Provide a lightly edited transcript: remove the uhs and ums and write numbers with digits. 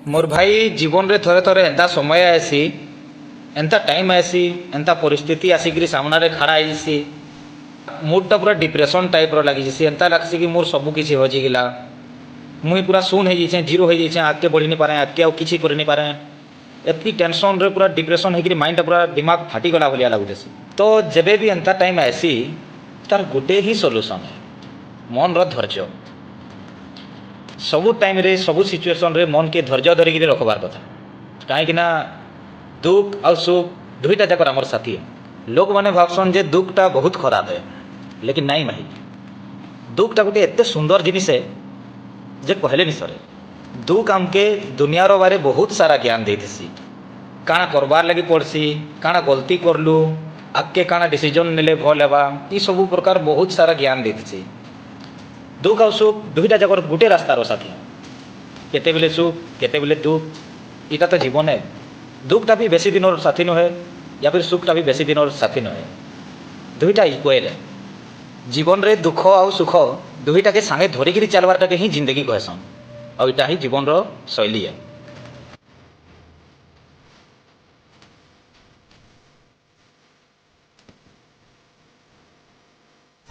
मोर भाई जीवन रे थोड़े थोड़े एंता समय आसी एंता टाइम आसी एंता परिस्थिति आसिक सामना रे खड़ा होइसी मूडटा पूरा डिप्रेशन टाइप रो लगी जैसे एंता लगसी कि मोर सब किछि हो जिगला मुई पूरा शून्य हो जाइछे जीरो हो जाइछे आगे बढ़ी नहीं पारे आगे किछि कर नहीं पारे एति टेंशन रे पूरा डिप्रेशन होकर माइंड पूरा दिमाग फाटी गला भलिया लगुसी। तो जेबे भी एंता टाइम आसी तार गोटे ही सॉल्यूशन है मन रो धैर्य। सबू टाइम रे सबू सिचुएशन रे मन के धैर्य धरिक रखबार कथा कहीं दुख और सुख दुईटा जाकर आमर साथी है। लोक मैंने भावसन जे दुखटा बहुत खराब है लेकिन नहीं भाई दुखटा गोटे एत सुंदर जिनिस है जे कहले नहीं सरे। दुख आमके दुनियार बारे बहुत सारा ज्ञान देसी काଣା करबार लगी पड़सी काଣା गलती करलु आगे काଣା डिसीजन नेले भल हेबा ये सब प्रकार बहुत सारा ज्ञान देसी। दुख और सुख दुईटा जाकर गोटे रास्तार साथी केते बेले सुख केते बेले दुख इटा तो जीवन है। दुखटा भी बेसी दिन साथी नुहे या फिर सुखटा भी बेसी दिन साथी नुहे दुईटा इक्वल है। जीवन रे दुख और सुख दुईटा के सांगे धरिकी चलवारटा के ही जिंदगी कहसन और इटा ही जीवन रो शैली है।